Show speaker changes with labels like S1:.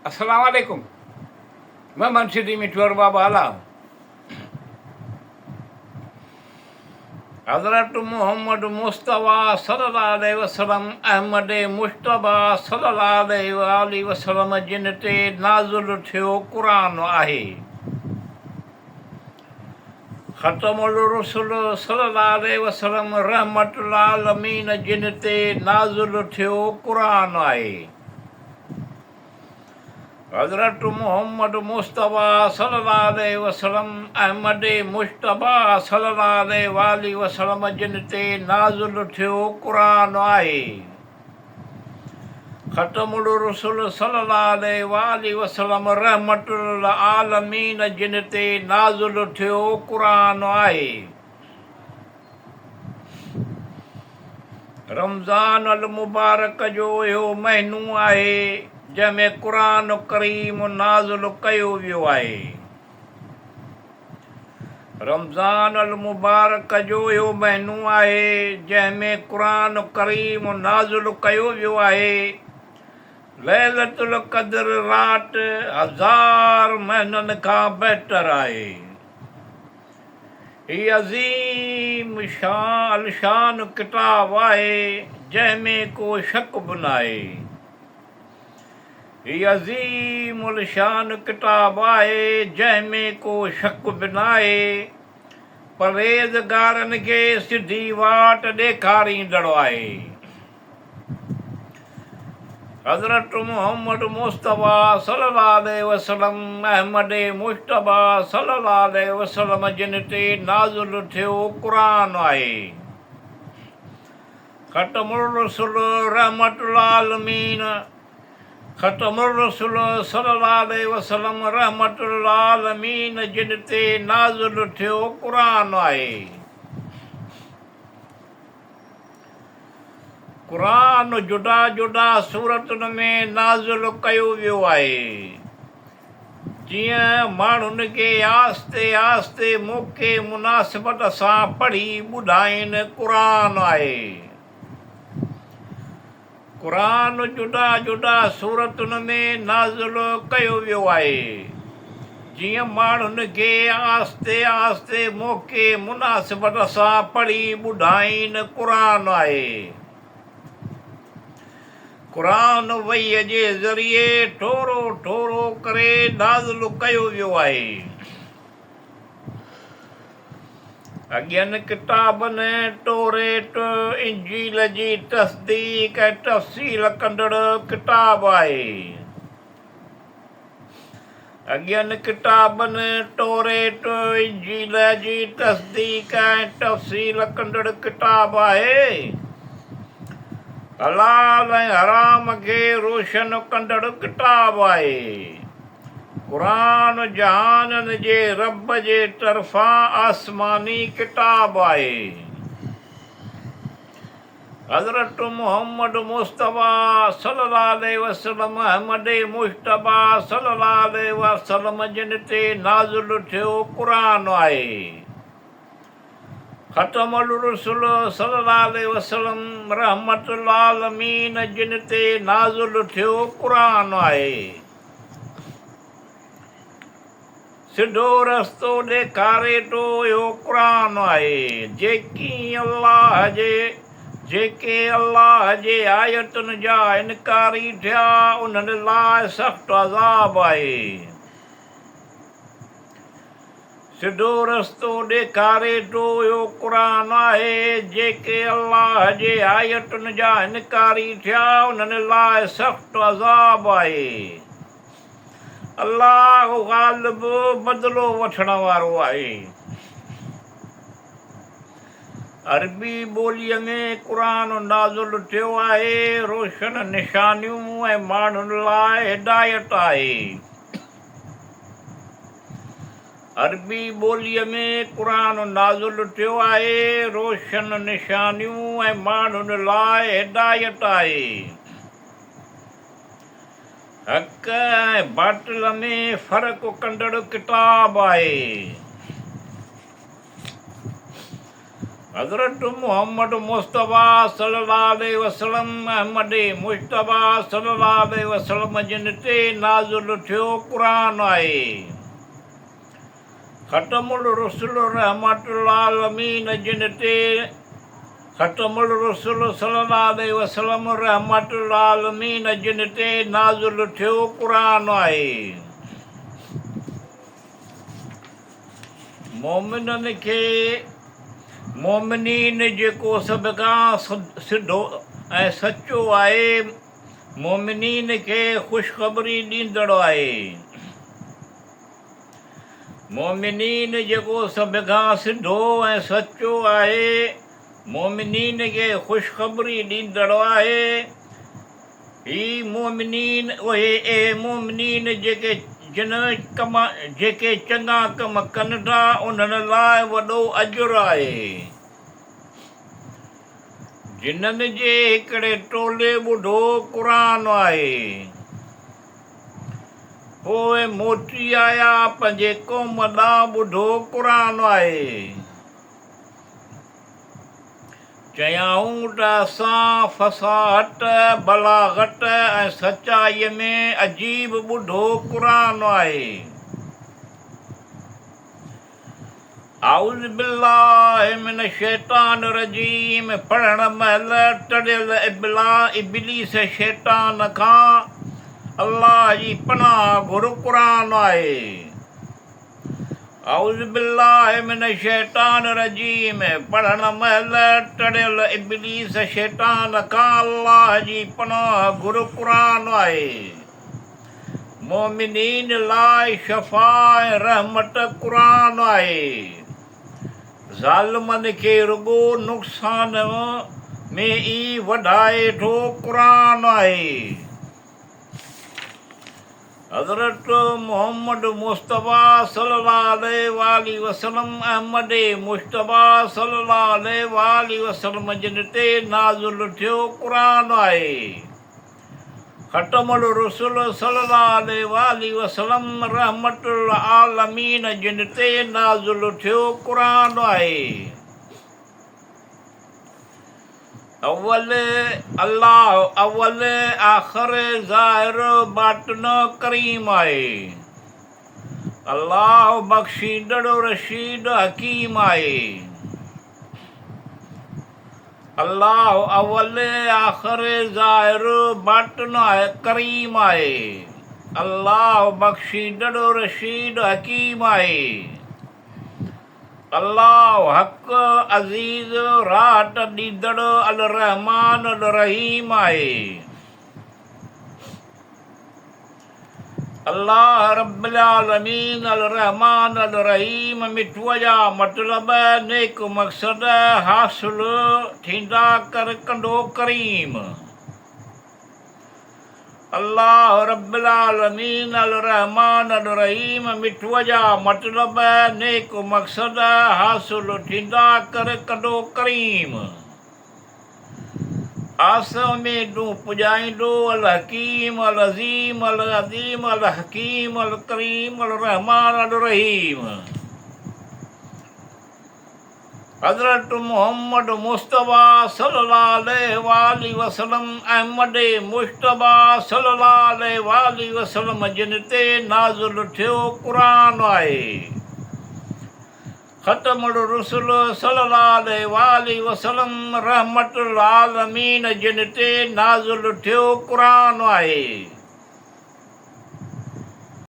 S1: अस्सलाम वालेकुम। मैं मनसिदी मिठवर बाबा आला। हज़रत मोहम्मद मुस्तफ़ा सल्लल्लाहु अलैहि वसल्लम अहमद मुश्तबा सल्लल्लाहु अलैहि वसल्लम जिन ते नाज़ुल थियो क़ुरान आहे। ख़तमुल रसूल सल्लल्लाहु अलैहि वसल्लम रहमतुल आलमीन जिन ते नाज़ुल थियो क़ुरान आहे। हज़रत मोहम्मद मुस्तफ़ा सल्लल्लाहु अलैहि वसल्लम अहमद मुश्तबा सल्लल्लाहु अलैहि वसल्लम जिन ते नाज़ुल थियो क़ुरान आहे। ख़तमुल रसूल सल्लल्लाहु अलैहि वसल्लम रहमतुल आलमीन जिन ते नाज़ुल थियो क़ुरान आहे। रमज़ान अल मुबारक जो इहो महीनो आहे जंहिंमें क़ुरान करीम नाज़ुल कयो वियो आहे। रमज़ान अल मुबारक जो इहो महीनो आहे जंहिंमें क़ुरान करीम नाज़ुल कयो वियो आहे। लैलतुल क़द्र राति 1000 महीननि खां बहितर आहे। हीअ अज़ीम शान किताब आहे जंहिंमें को शक बि न आहे। हीअ अज़ीम शान किताब आहे जंहिंमें को शक बि न आहे। परहेज़गारनि खे सिधी वाट ॾेखारींदड़ आहे। हज़रत मोहम्मद मुस्तफ़ा सल्लल्लाहु अलैहि वसल्लम अहमद मुश्तबा सल्लल्लाहु अलैहि वसल्लम जिन ते नाज़ुल थियो क़ुरान आहे। ख़तमुल रसूल रहमतुल आलमीन ख़तमुल रसूल सल्लल्लाहु अलैहि वसल्लम रहमतुल आलमीन जिन ते नाज़ुल थियो क़ुरान आहे। क़ुरान जुदा जुदा सूरतुनि में नाज़ुल कयो वियो आहे। जीअं माण्हुनि खे आहिस्ते आहिस्ते मौक़े मुनासिबत सां पढ़ी ॿुधाइनि क़ुरान आहे। क़ुरान जुदा जुदा सूरतुनि में नाज़ुल कयो वियो आहे। जीअं माण्हुनि खे आहिस्ते आहिस्ते मौक़े मुनासिबत सां पढ़ी ॿुधाइनि क़ुरान आहे। क़ुरान वहीअ जे ज़रिए थोरो थोरो करे नाज़ुल कयो वियो आहे। अॻियनि किताबनि तौरेत इंजील जी तस्दीक़ ऐं तफ़सील कंदड़ किताब आहे। अॻियनि किताबनि तौरेत इंजील जी तस्दीक़ ऐं तफ़सील कंदड़ किताब आहे। हलाल ऐं हराम खे रोशन कंदड़ किताब आहे। क़ुरान जहाननि जे रब जे तरफ़ां आसमानी किताब आहे। हज़रत मोहम्मद मुस्तफ़ा सल्लल्लाहु अलैहि वसल्लम अहमद मुश्तबा सल्लल्लाहु अलैहि वसल्लम जिन ते नाज़ुल थियो क़ुरान आहे। ख़तमुल रसूल सल्लल्लाहु अलैहि वसल्लम रहमतुल आलमीन जिन ते नाज़ुल थियो क़ुरान आहे। सिधो रस्तो ॾेखारे थो इहो क़ुरान आहे। जेके अल्लाह जे आयतुनि जा इनकारी थिया उन्हनि लाइ सख़्तु अज़ाब आहे। सिधो रस्तो ॾेखारे थो इहो क़ुरान आहे। जेके अल्लाह जे आयतुनि जा इनकारी थिया उन्हनि लाइ सख़्तु अज़ाब आहे। अल्लाह ग़ालिब बदिलो वठण वारो आहे। अरबी ॿोलीअ में क़ुरान नाज़ुल थियो आहे। रोशन निशानियूं ऐं माण्हुनि लाइ हिदायत आहे। अरबी ॿोलीअ में क़ुरान नाज़ुल थियो आहे। रोशन निशानियूं ऐं माण्हुनि लाइ हिदायत आहे। हक़ ऐं बातिल में फ़र्क़ु कंदड़ किताब आहे। हज़रत मोहम्मद मुस्तफ़ा सल्लल्लाहु अलैहि वसल्लम अहमद मुश्तबा सल्लल्लाहु अलैहि वसल्लम जिन ते नाज़िल थियो क़ुरान आहे। ख़तमुल रसूल रहमतुल आलमीन जिन ते ख़तमुल रसूल सल्लल्लाहु अलैहि वसल्लम रहमतुल आलमीन जिन ते नाज़िल थियो क़ुरान आहे। मोमिननि खे मोमिनीन जेको सभ खां सिधो ऐं सचो आहे, मोमिनीन खे ख़ुशख़बरी ॾींदड़ आहे। मोमिनीन जेको सभ खां सिधो ऐं सचो आहे, मोमिनीन खे ख़ुशख़बरी ॾींदड़ आहे। ही मोमिनीन उहे मोमिनीन जेके चङा कम कनि था, उन्हनि लाइ वॾो अजुरु आहे। जिन्हनि जे हिकिड़े टोले ॿुधो क़ुरान आहे, पोइ मोटी आया पंहिंजे क़ौम ॾांहुं ॿुधो क़ुरान आहे। चयाऊं त असां फ़साहत बलागत ऐं सचाईअ में अजीब ॿुधो क़ुरान आहे। आऊज़ बिल्लाहि मिन शैतान रजीम पढ़ण महिल टड़ियल इब्लीस शैतान खां अल्लाह जी पनाह घुर क़ुरान आहे। आऊज़ बिल्लाहि मिन शैतान रजीम पढ़ण महिल टड़ियल इब्लीस शैतान खां अल्लाह जी पनाह घुर क़ुरान आहे। मोमिनीन लाइ शफ़ा ऐं रहमत क़ुरान आहे। ज़ालिमनि खे रुॻो नुक़सान में ई वधाए थो क़ुरान आहे। हज़रत मोहम्मद मुस्तफ़ा सल्लल्लाहु अलैहि वसल्लम अहमद मुश्तबा सल्लल्लाहु अलैहि वसल्लम जिन ते नाज़िल थियो क़ुरान आहे। ख़तमुल रसूल सल्लल्लाहु अलैहि वसल्लम रहमतुल आलमीन जिन ते नाज़िल थियो क़ुरान आहे। अव्वल अल्लाह अव्वल आख़िर ज़ाहिर बातिन करीम आहे। अल्लाह बख़्शींदड़ रशीद हकीम आहे। अल्लाह अव्वल आख़िर ज़ाहिर बातिन करीम आहे। अल्लाह बख़्शींदड़ रशीद हकीम आहे। अल्लाह हक़ अज़ीज़ राहत ॾींदड़ अल रहमान अल रहीम आहे। अल्लाह रब्बिल आलमीन अल रहमान अल रहीम मिठूअ जा मतिलब नेक मक़सद हासिल थींदा कर कंदो करीम। अल्लाह रब्बिल आलमीन अल रहमान अल रहीम मिठूअ जा मतिलब नेक मक़सद हासिल थींदा कर कंदो करीम। आस उमेदूं पुॼाईंदो अल हकीम अल अज़ीम अल अज़ीम अल हकीम अल करीम अल रहमान अल रहीम। हज़रत मोहम्मद मुस्तफ़ा सल्लल्लाहु अलैहि वसल्लम अहमद मुश्तबा सल्लल्लाहु अलैहि वसल्लम जिन ते नाज़िल थियो क़ुरान आहे। ख़तमुल रसूल सल्लल्लाहु अलैहि वसल्लम रहमतुल आलमीन जिन ते नाज़िल थियो क़ुरान आहे।